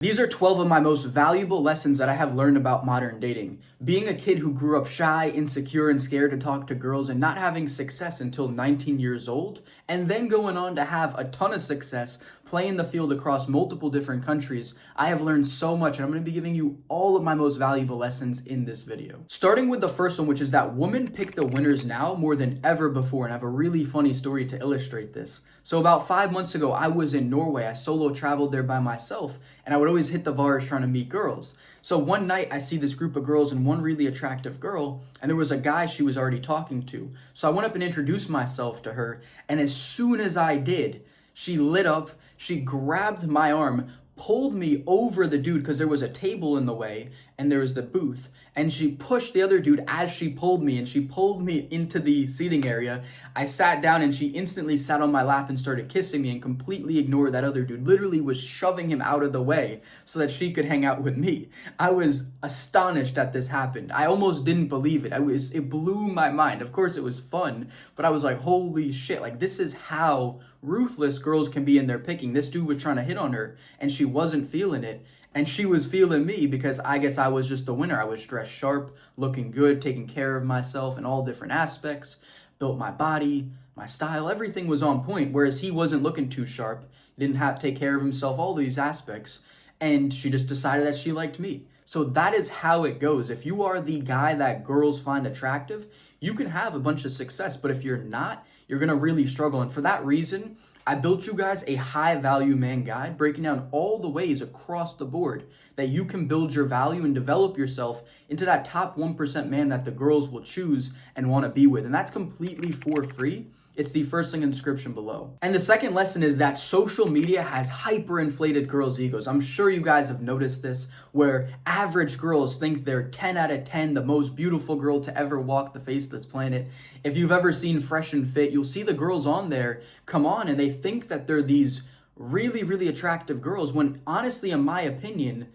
These are 12 of my most valuable lessons that I have learned about modern dating. Being a kid who grew up shy, insecure, and scared to talk to girls and not having success until 19 years old, and then going on to have a ton of success playing the field across multiple different countries, I have learned so much, and I'm going to be giving you all of my most valuable lessons in this video. Starting with the first one, which is that women pick the winners now more than ever before, and I have a really funny story to illustrate this. So about 5 months ago, I was in Norway. I solo traveled there by myself, and I would always hit the bars trying to meet girls. So one night I see this group of girls and one really attractive girl, and there was a guy she was already talking to. So I went up and introduced myself to her, and as soon as I did, she lit up, she grabbed my arm, pulled me over the dude because there was a table in the way and there was the booth, and she pushed the other dude as she pulled me, and she pulled me into the seating area. I sat down and she instantly sat on my lap and started kissing me and completely ignored that other dude, literally was shoving him out of the way so that she could hang out with me. I was astonished that this happened. I almost didn't believe it. It blew my mind. Of course it was fun, but I was like, holy shit, like this is how ruthless girls can be in their picking. This dude was trying to hit on her and she wasn't feeling it. And she was feeling me because I guess I was just the winner. I was dressed sharp, looking good, taking care of myself in all different aspects, built my body, my style, everything was on point. Whereas he wasn't looking too sharp. He didn't have to take care of himself, all these aspects. And she just decided that she liked me. So that is how it goes. If you are the guy that girls find attractive, you can have a bunch of success. But if you're not, you're going to really struggle. And for that reason, I built you guys a high value man guide breaking down all the ways across the board that you can build your value and develop yourself into that top 1% man that the girls will choose and want to be with. And that's completely for free. It's the first link in the description below. And the second lesson is that social media has hyperinflated girls' egos. I'm sure you guys have noticed this, where average girls think they're 10 out of 10, the most beautiful girl to ever walk the face of this planet. If you've ever seen Fresh and Fit, you'll see the girls on there come on and they think that they're these really, really attractive girls, when honestly, in my opinion,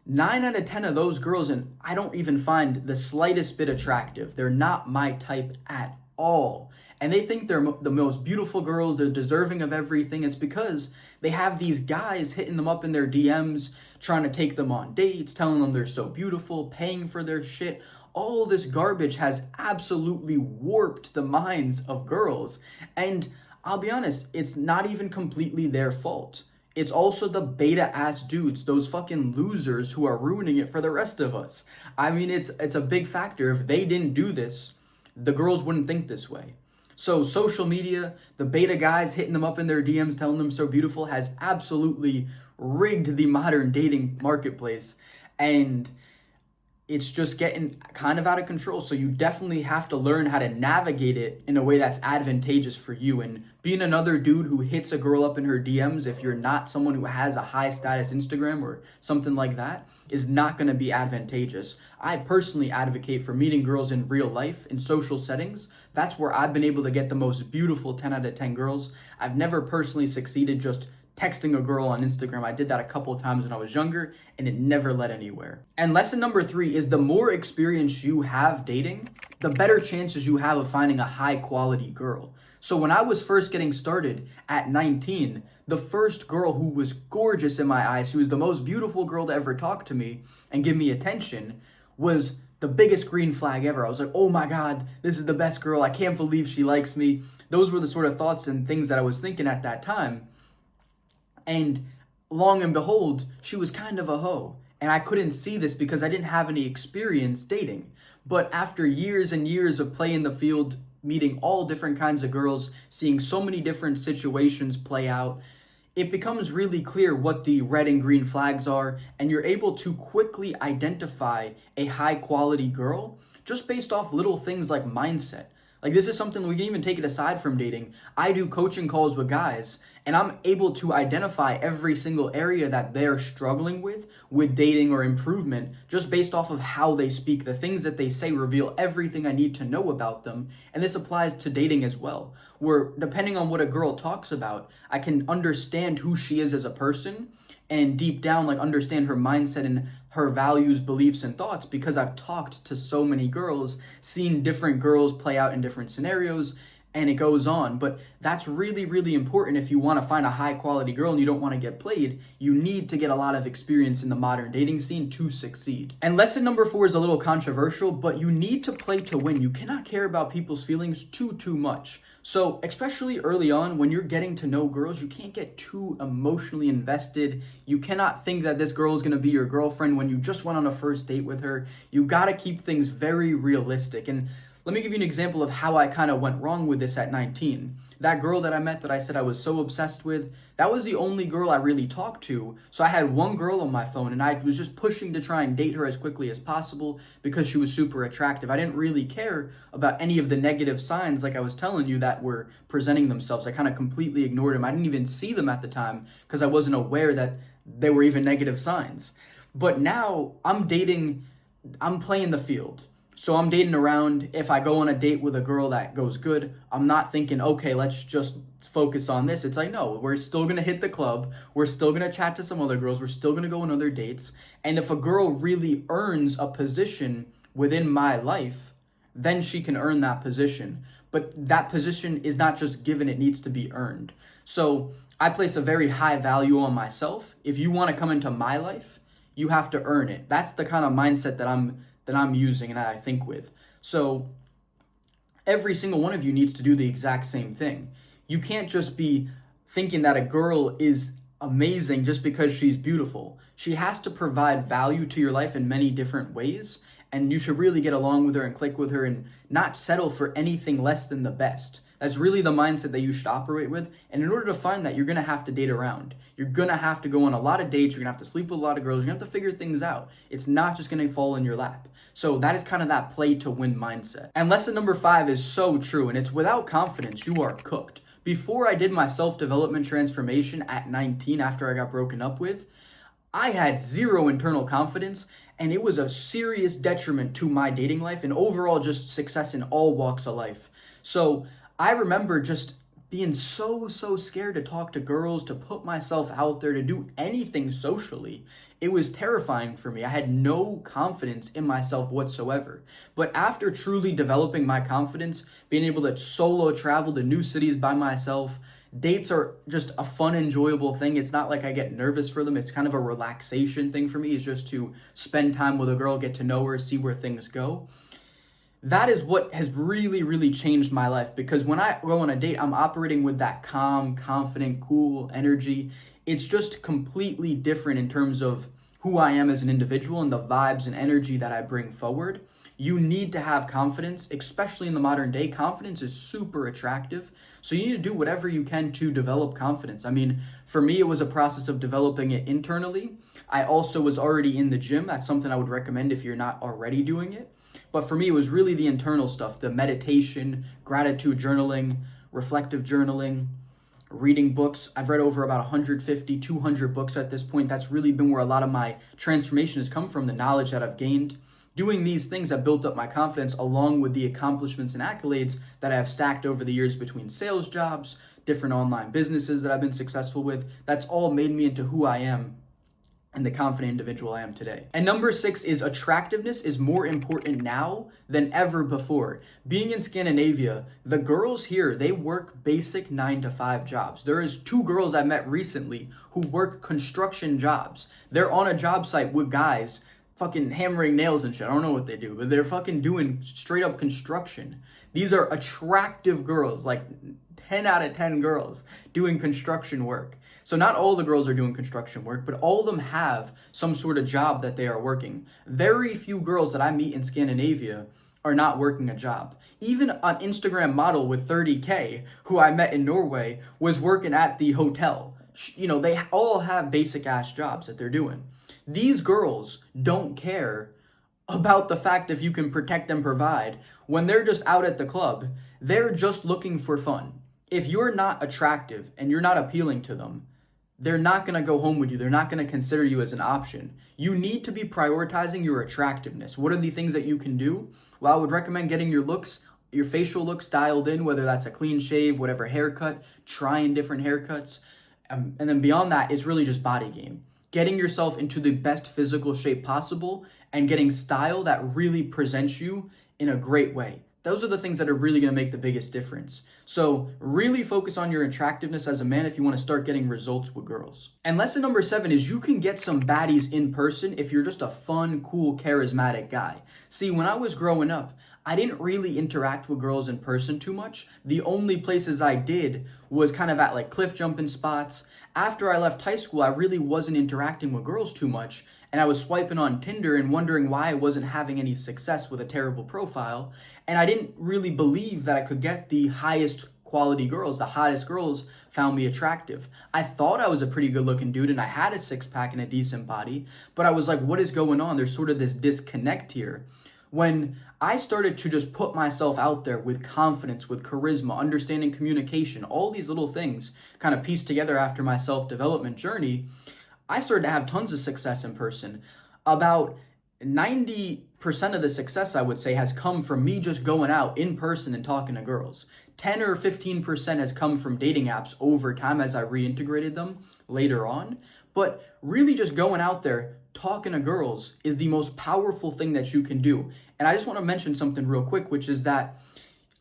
9 out of 10 of those girls, and I don't even find the slightest bit attractive. They're not my type at all. And they think they're the most beautiful girls, they're deserving of everything. It's because they have these guys hitting them up in their DMs, trying to take them on dates, telling them they're so beautiful, paying for their shit. All this garbage has absolutely warped the minds of girls. And I'll be honest, it's not even completely their fault. It's also the beta-ass dudes, those fucking losers who are ruining it for the rest of us. I mean, it's a big factor. If they didn't do this, the girls wouldn't think this way. So social media, the beta guys hitting them up in their DMs, telling them so beautiful, has absolutely rigged the modern dating marketplace. And it's just getting kind of out of control. So you definitely have to learn how to navigate it in a way that's advantageous for you. And being another dude who hits a girl up in her DMs, if you're not someone who has a high status Instagram or something like that, is not going to be advantageous. I personally advocate for meeting girls in real life, in social settings. That's where I've been able to get the most beautiful 10 out of 10 girls. I've never personally succeeded just texting a girl on Instagram. I did that a couple of times when I was younger, and it never led anywhere. And lesson number 3 is the more experience you have dating, the better chances you have of finding a high quality girl. So when I was first getting started at 19, the first girl who was gorgeous in my eyes, she was the most beautiful girl to ever talk to me and give me attention, was the biggest green flag ever. I was like, oh my God, this is the best girl. I can't believe she likes me. Those were the sort of thoughts and things that I was thinking at that time. And long and behold, she was kind of a hoe. And I couldn't see this because I didn't have any experience dating. But after years and years of playing the field, meeting all different kinds of girls, seeing so many different situations play out, it becomes really clear what the red and green flags are, and you're able to quickly identify a high quality girl just based off little things like mindset. Like, this is something we can even take it aside from dating. I do coaching calls with guys, and I'm able to identify every single area that they're struggling with dating or improvement, just based off of how they speak. The things that they say reveal everything I need to know about them. And this applies to dating as well, where depending on what a girl talks about, I can understand who she is as a person, and deep down, like, understand her mindset and her values, beliefs, and thoughts, because I've talked to so many girls, seen different girls play out in different scenarios, and it goes on. But that's really, really important if you want to find a high quality girl and you don't want to get played. You need to get a lot of experience in the modern dating scene to succeed. And lesson number 4 is a little controversial, but you need to play to win. You cannot care about people's feelings too much. So especially early on when you're getting to know girls, you can't get too emotionally invested. You cannot think that this girl is going to be your girlfriend when you just went on a first date with her. You got to keep things very realistic. And let me give you an example of how I kind of went wrong with this at 19. That girl that I met that I said I was so obsessed with, that was the only girl I really talked to. So I had one girl on my phone and I was just pushing to try and date her as quickly as possible because she was super attractive. I didn't really care about any of the negative signs, like I was telling you, that were presenting themselves. I kind of completely ignored them. I didn't even see them at the time because I wasn't aware that they were even negative signs. But now I'm playing the field. So I'm dating around. If I go on a date with a girl that goes good, I'm not thinking, okay, let's just focus on this. It's like, no, we're still going to hit the club. We're still going to chat to some other girls. We're still going to go on other dates. And if a girl really earns a position within my life, then she can earn that position. But that position is not just given, it needs to be earned. So I place a very high value on myself. If you want to come into my life, you have to earn it. That's the kind of mindset that I'm using and that I think with. So every single one of you needs to do the exact same thing. You can't just be thinking that a girl is amazing just because she's beautiful. She has to provide value to your life in many different ways, and you should really get along with her and click with her and not settle for anything less than the best. That's really the mindset that you should operate with. And in order to find that, you're going to have to date around. You're going to have to go on a lot of dates. You're going to have to sleep with a lot of girls. You're going to have to figure things out. It's not just going to fall in your lap. So that is kind of that play to win mindset. And lesson number 5 is so true. And it's without confidence, you are cooked. Before I did my self-development transformation at 19 after I got broken up with, I had zero internal confidence, and it was a serious detriment to my dating life and overall just success in all walks of life. So I remember just being so scared to talk to girls, to put myself out there, to do anything socially. It was terrifying for me. I had no confidence in myself whatsoever. But after truly developing my confidence, being able to solo travel to new cities by myself, dates are just a fun, enjoyable thing. It's not like I get nervous for them. It's kind of a relaxation thing for me. It's just to spend time with a girl, get to know her, see where things go. That is what has really changed my life, because when I go on a date, I'm operating with that calm, confident, cool energy. It's just completely different in terms of who I am as an individual and the vibes and energy that I bring forward. You need to have confidence, especially in the modern day. Confidence is super attractive. So you need to do whatever you can to develop confidence. I mean, for me, it was a process of developing it internally. I also was already in the gym. That's something I would recommend if you're not already doing it. But for me, it was really the internal stuff, the meditation, gratitude journaling, reflective journaling, reading books. I've read over about 150, 200 books at this point. That's really been where a lot of my transformation has come from, the knowledge that I've gained. Doing these things have built up my confidence, along with the accomplishments and accolades that I have stacked over the years between sales jobs, different online businesses that I've been successful with. That's all made me into who I am and the confident individual I am today. And number 6 is attractiveness is more important now than ever before. Being in Scandinavia, the girls here, they work basic 9-to-5 jobs. There is 2 girls I met recently who work construction jobs. They're on a job site with guys fucking hammering nails and shit. I don't know what they do, but they're fucking doing straight up construction. These are attractive girls, like 10 out of 10 girls doing construction work. So not all the girls are doing construction work, but all of them have some sort of job that they are working. Very few girls that I meet in Scandinavia are not working a job. Even an Instagram model with 30K who I met in Norway was working at the hotel. You know, they all have basic ass jobs that they're doing. These girls don't care about the fact if you can protect and provide. When they're just out at the club, they're just looking for fun. If you're not attractive and you're not appealing to them, they're not going to go home with you. They're not going to consider you as an option. You need to be prioritizing your attractiveness. What are the things that you can do? Well, I would recommend getting your looks, your facial looks dialed in, whether that's a clean shave, whatever haircut, trying different haircuts. And then beyond that, it's really just body game. Getting yourself into the best physical shape possible and getting style that really presents you in a great way. Those are the things that are really going to make the biggest difference. So really focus on your attractiveness as a man if you want to start getting results with girls. And lesson number 7 is you can get some baddies in person if you're just a fun, cool, charismatic guy. See, when I was growing up, I didn't really interact with girls in person too much. The only places I did was kind of at like cliff jumping spots. After I left high school, I really wasn't interacting with girls too much, and I was swiping on Tinder and wondering why I wasn't having any success with a terrible profile. And I didn't really believe that I could get the highest quality girls. The hottest girls found me attractive. I thought I was a pretty good looking dude and I had a six pack and a decent body, but I was like, what is going on? There's sort of this disconnect here. When I started to just put myself out there with confidence, with charisma, understanding communication, all these little things kind of pieced together after my self-development journey, I started to have tons of success in person. About 90% of the success, I would say, has come from me just going out in person and talking to girls. 10 or 15% has come from dating apps over time as I reintegrated them later on. But really just going out there, talking to girls is the most powerful thing that you can do. And I just want to mention something real quick, which is that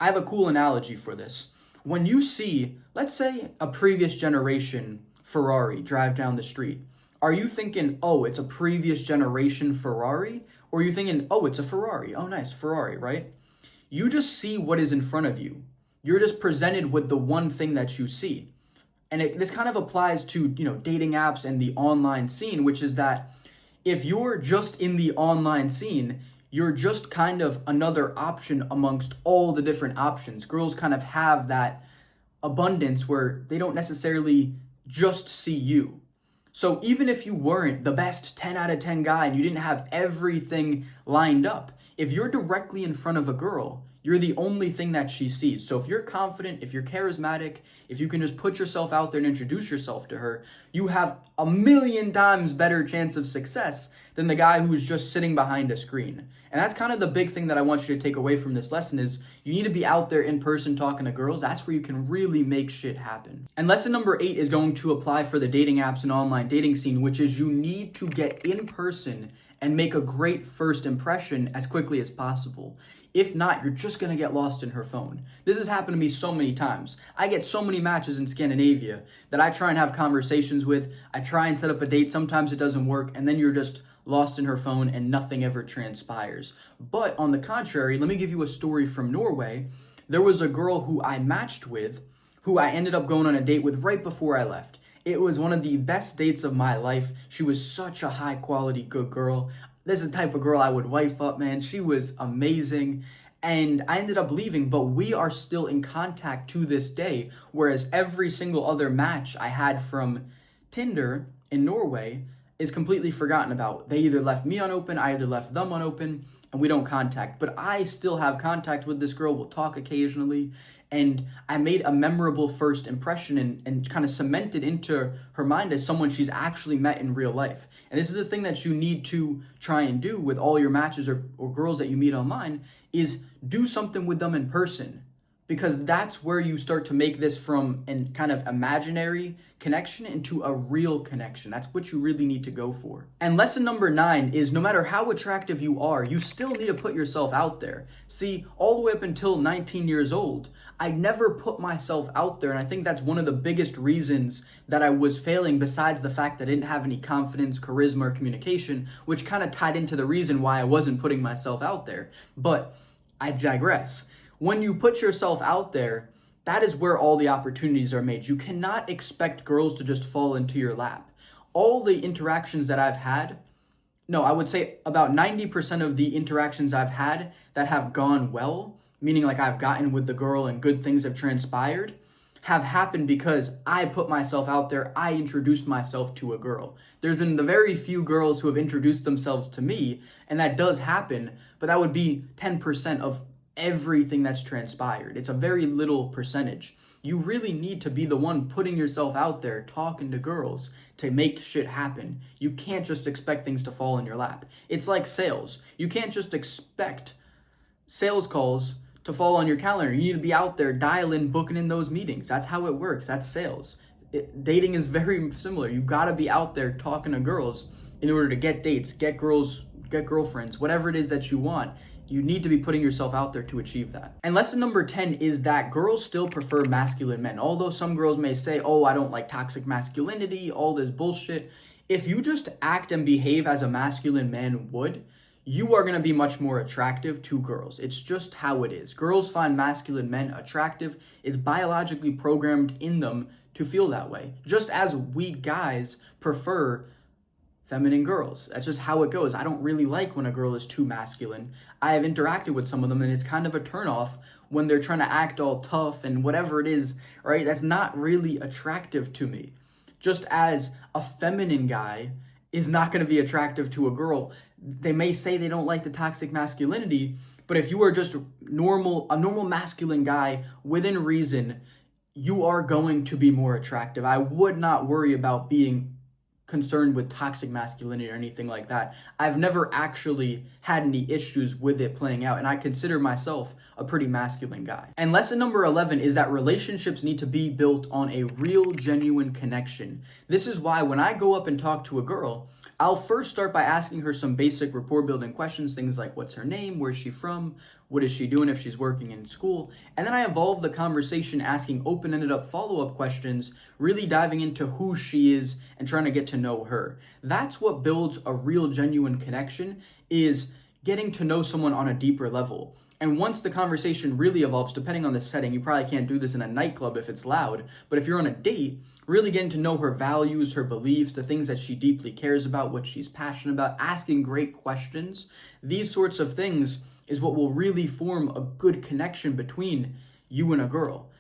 I have a cool analogy for this. When you see, let's say, a previous generation Ferrari drive down the street, are you thinking, oh, it's a previous generation Ferrari? Or are you thinking, oh, it's a Ferrari. Oh, nice, Ferrari, right? You just see what is in front of you. You're just presented with the one thing that you see. And this kind of applies to, dating apps and the online scene, which is that if you're just in the online scene, you're just kind of another option amongst all the different options. Girls kind of have that abundance where they don't necessarily just see you. So even if you weren't the best 10 out of 10 guy and you didn't have everything lined up, if you're directly in front of a girl, you're the only thing that she sees. So if you're confident, if you're charismatic, if you can just put yourself out there and introduce yourself to her, you have a million times better chance of success than the guy who's just sitting behind a screen. And that's kind of the big thing that I want you to take away from this lesson is you need to be out there in person talking to girls. That's where you can really make shit happen. And lesson number 8 is going to apply for the dating apps and online dating scene, which is you need to get in person and make a great first impression as quickly as possible. If not, you're just gonna get lost in her phone. This has happened to me so many times. I get so many matches in Scandinavia that I try and have conversations with. I try and set up a date. Sometimes it doesn't work, and then you're just lost in her phone and nothing ever transpires. But on the contrary, let me give you a story from Norway. There was a girl who I matched with, who I ended up going on a date with right before I left. It was one of the best dates of my life. She was such a high quality, good girl. This is the type of girl I would wife up, man. She was amazing. And I ended up leaving, but we are still in contact to this day. Whereas every single other match I had from Tinder in Norway is completely forgotten about. They either left me unopen, I either left them unopen, and we don't contact. But I still have contact with this girl. We'll talk occasionally. And I made a memorable first impression and kind of cemented into her mind as someone she's actually met in real life. And this is the thing that you need to try and do with all your matches or girls that you meet online is do something with them in person. Because that's where you start to make this from a kind of imaginary connection into a real connection. That's what you really need to go for. And lesson number 9 is no matter how attractive you are, you still need to put yourself out there. See, all the way up until 19 years old, I never put myself out there. And I think that's one of the biggest reasons that I was failing, besides the fact that I didn't have any confidence, charisma, or communication, which kind of tied into the reason why I wasn't putting myself out there. But I digress. When you put yourself out there, that is where all the opportunities are made. You cannot expect girls to just fall into your lap. All the interactions that I've had, I would say about 90% of the interactions I've had that have gone well, meaning like I've gotten with the girl and good things have transpired, have happened because I put myself out there. I introduced myself to a girl. There's been the very few girls who have introduced themselves to me, and that does happen, but that would be 10% of everything that's transpired. It's a very little percentage. You really need to be the one putting yourself out there, talking to girls to make shit happen. You can't just expect things to fall in your lap. It's like sales. You can't just expect sales calls to fall on your calendar. You need to be out there dialing, booking in those meetings. That's how it works. That's sales. Dating is very similar. You gotta be out there talking to girls in order to get dates, get girls, get girlfriends, whatever it is that you want. You need to be putting yourself out there to achieve that. And lesson number 10 is that girls still prefer masculine men. Although some girls may say, oh, I don't like toxic masculinity, all this bullshit. If you just act and behave as a masculine man would, you are going to be much more attractive to girls. It's just how it is. Girls find masculine men attractive. It's biologically programmed in them to feel that way. Just as we guys prefer feminine girls. That's just how it goes. I don't really like when a girl is too masculine. I have interacted with some of them and it's kind of a turnoff when they're trying to act all tough and whatever it is, right? That's not really attractive to me. Just as a feminine guy is not going to be attractive to a girl. They may say they don't like the toxic masculinity, but if you are just a normal masculine guy within reason, you are going to be more attractive. I would not worry about being concerned with toxic masculinity or anything like that. I've never actually had any issues with it playing out, and I consider myself a pretty masculine guy. And lesson number 11 is that relationships need to be built on a real, genuine connection. This is why when I go up and talk to a girl, I'll first start by asking her some basic rapport building questions, things like what's her name, where's she from, what is she doing if she's working in school, and then I evolve the conversation asking open-ended up follow-up questions, really diving into who she is and trying to get to know her. That's what builds a real, genuine connection, is getting to know someone on a deeper level. And once the conversation really evolves, depending on the setting, you probably can't do this in a nightclub if it's loud, but if you're on a date, really getting to know her values, her beliefs, the things that she deeply cares about, what she's passionate about, asking great questions, these sorts of things is what will really form a good connection between you and a girl.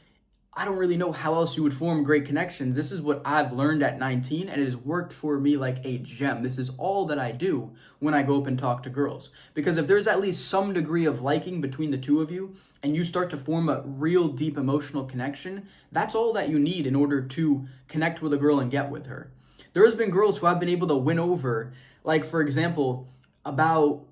I don't really know how else you would form great connections. This is what I've learned at 19, and it has worked for me like a gem. This is all that I do when I go up and talk to girls. Because if there's at least some degree of liking between the two of you, and you start to form a real deep emotional connection, that's all that you need in order to connect with a girl and get with her. There has been girls who I've been able to win over, like for example, about,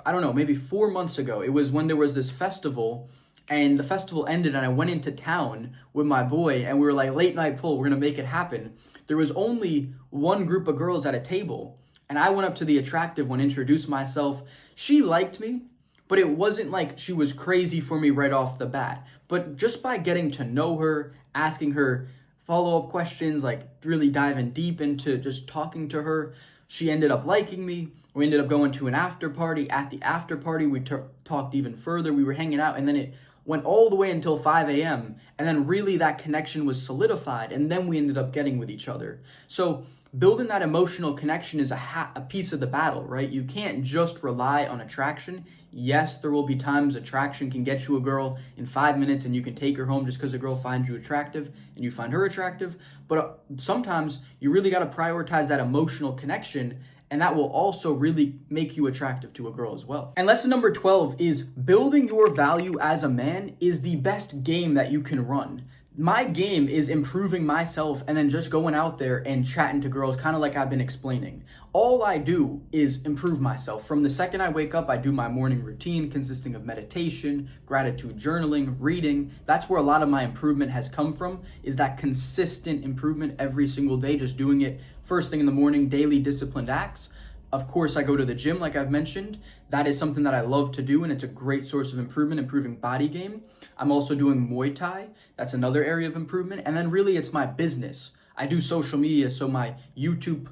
I don't know, maybe 4 months ago. It was when there was this festival, and the festival ended and I went into town with my boy and we were like, late night pull, we're gonna make it happen. There was only one group of girls at a table and I went up to the attractive one, introduced myself. She liked me, but it wasn't like she was crazy for me right off the bat. But just by getting to know her, asking her follow-up questions, like really diving deep into just talking to her, she ended up liking me. We ended up going to an after party. At the after party, we talked even further. We were hanging out and then it went all the way until 5 a.m. And then really that connection was solidified. And then we ended up getting with each other. So building that emotional connection is a piece of the battle, right? You can't just rely on attraction. Yes, there will be times attraction can get you a girl in 5 minutes and you can take her home just because a girl finds you attractive and you find her attractive. But sometimes you really got to prioritize that emotional connection, and that will also really make you attractive to a girl as well. And lesson number 12 is building your value as a man is the best game that you can run. My game is improving myself and then just going out there and chatting to girls, kind of like I've been explaining. All I do is improve myself. From the second I wake up, I do my morning routine consisting of meditation, gratitude journaling, reading. That's where a lot of my improvement has come from, is that consistent improvement every single day, just doing it first thing in the morning, daily disciplined acts. Of course, I go to the gym, like I've mentioned. That is something that I love to do, and it's a great source of improvement, improving body game. I'm also doing Muay Thai. That's another area of improvement. And then really, it's my business. I do social media, so my YouTube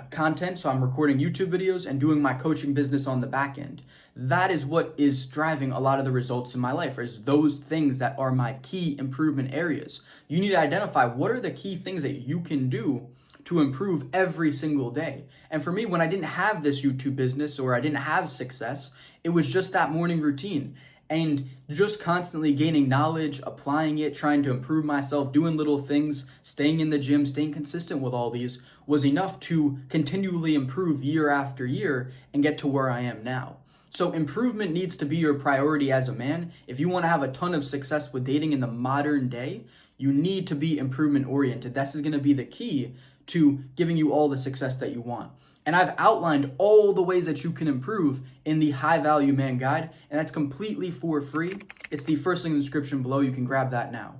content. So I'm recording YouTube videos and doing my coaching business on the back end. That is what is driving a lot of the results in my life, is those things that are my key improvement areas. You need to identify what are the key things that you can do to improve every single day. And for me, when I didn't have this YouTube business or I didn't have success, it was just that morning routine. And just constantly gaining knowledge, applying it, trying to improve myself, doing little things, staying in the gym, staying consistent with all these was enough to continually improve year after year and get to where I am now. So improvement needs to be your priority as a man. If you want to have a ton of success with dating in the modern day, you need to be improvement oriented. This is going to be the key to giving you all the success that you want. And I've outlined all the ways that you can improve in the High Value Man Guide, and that's completely for free. It's the first link in the description below. You can grab that now.